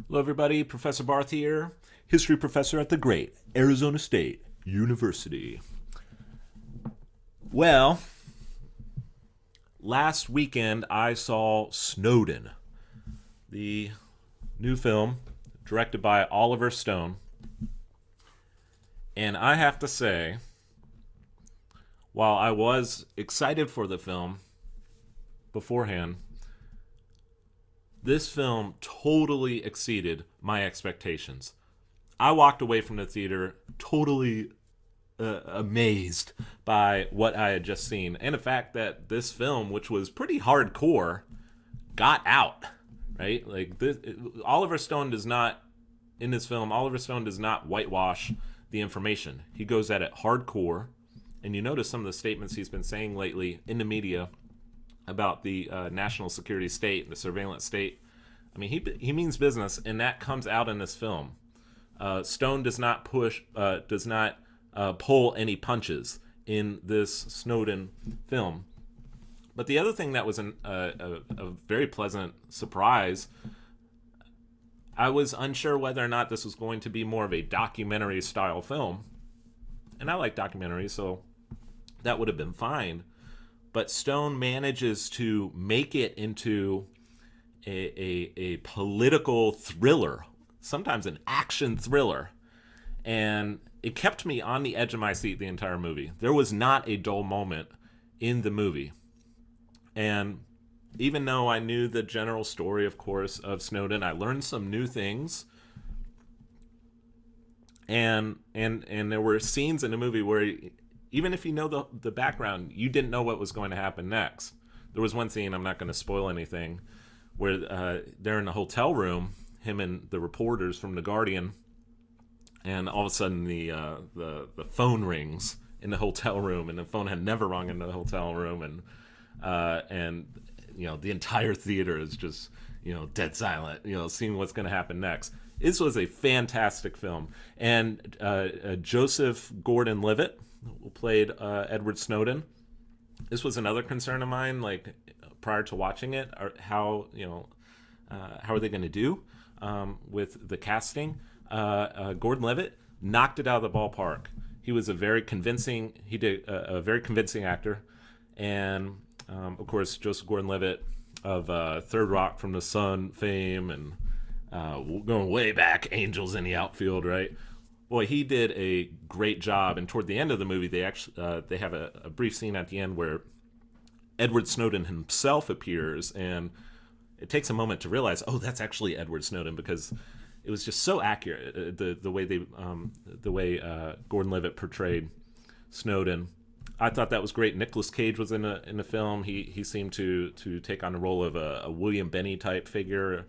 Hello, everybody. Professor Barth here, history professor at the great Arizona State University. Well, last weekend I saw Snowden, the new film directed by Oliver Stone. And I have to say, while I was excited for the film beforehand, this film totally exceeded my expectations. I walked away from the theater totally amazed by what I had just seen, and the fact that this film, which was pretty hardcore, got out. Right? Like this, Oliver Stone does not in this film. Oliver Stone does not whitewash the information. He goes at it hardcore, and you notice some of the statements he's been saying lately in the media about the national security state, the surveillance state. I mean, he means business, and that comes out in this film. Stone does not pull any punches in this Snowden film. But the other thing that was a very pleasant surprise, I was unsure whether or not this was going to be more of a documentary style film, and I like documentaries, so that would have been fine. But Stone manages to make it into a political thriller, sometimes an action thriller. And it kept me on the edge of my seat the entire movie. There was not a dull moment in the movie. And even though I knew the general story, of course, of Snowden, I learned some new things. And there were scenes in the movie where even if you know the background, you didn't know what was going to happen next. There was one scene, I'm not going to spoil anything, where they're in a hotel room, him and the reporters from The Guardian, and all of a sudden the phone rings in the hotel room, and the phone had never rung in the hotel room, and you know the entire theater is just dead silent, seeing what's going to happen next. This was a fantastic film, and Joseph Gordon-Levitt, who played Edward Snowden. This was another concern of mine, like prior to watching it, how are they going to do with the casting? Gordon-Levitt knocked it out of the ballpark. He was a very convincing actor, and of course Joseph Gordon-Levitt of Third Rock from the Sun fame, and going way back, Angels in the Outfield, right? Boy, he did a great job. And toward the end of the movie, they have a brief scene at the end where Edward Snowden himself appears, and it takes a moment to realize, oh, that's actually Edward Snowden, because it was just so accurate, the way Gordon-Levitt portrayed Snowden. I thought that was great. Nicolas Cage was in the film. He seemed to take on the role of a William Benny type figure,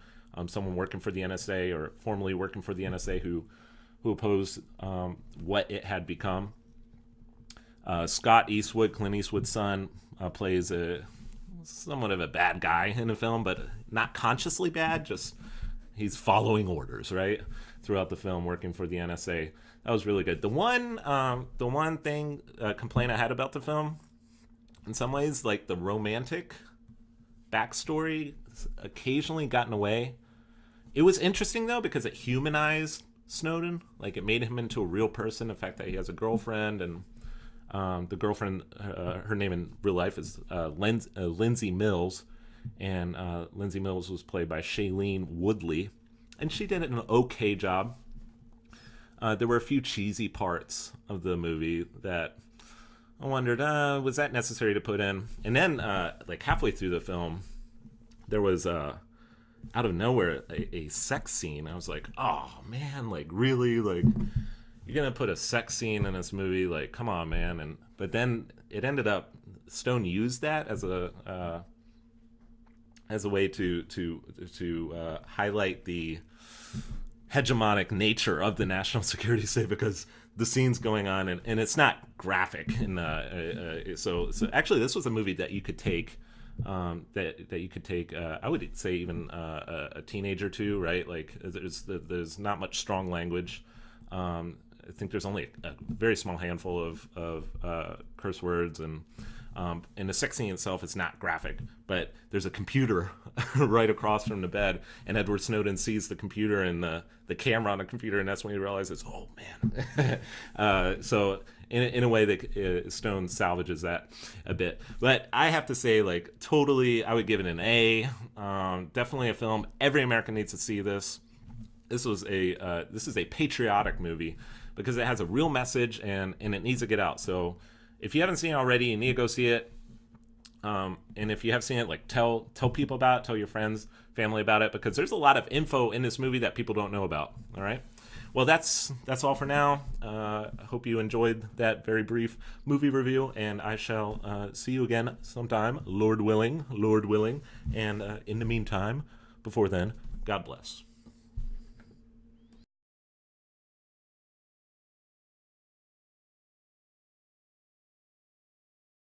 someone working for the NSA or formerly working for the NSA who opposed what it had become. Scott Eastwood, Clint Eastwood's son, plays somewhat of a bad guy in the film, but not consciously bad, just he's following orders, right, throughout the film, working for the NSA. That was really good. The one complaint I had about the film, in some ways, like the romantic backstory occasionally got in the way. It was interesting, though, because it humanized Snowden. Like, it made him into a real person. The fact that he has a girlfriend, and the girlfriend, her name in real life is Lindsay Mills, and Lindsay Mills was played by Shailene Woodley, and she did an okay job. There were a few cheesy parts of the movie that I wondered, was that necessary to put in? And then, like halfway through the film, there was out of nowhere a sex scene. I was like, oh man, like really, like you're gonna put a sex scene in this movie? Like, come on, man. But then it ended up Stone used that as a way to highlight the hegemonic nature of the national security state, because the scenes going on, and it's not graphic. So actually, this was a movie that you could take. That you could take. I would say even a teenager too, right? Like there's not much strong language. I think there's only a very small handful of curse words, and And the sex scene itself is not graphic, but there's a computer right across from the bed, and Edward Snowden sees the computer and the camera on the computer, and that's when he realizes, oh man. So in a way that Stone salvages that a bit. But I have to say, like, totally, I would give it an A. Definitely a film. Every American needs to see this. This is a patriotic movie because it has a real message and it needs to get out. So if you haven't seen it already, you need to go see it. And if you have seen it, like, tell people about it, tell your friends, family about it, because there's a lot of info in this movie that people don't know about. All right. Well, that's all for now. I hope you enjoyed that very brief movie review, and I shall see you again sometime, Lord willing. And in the meantime, before then, God bless.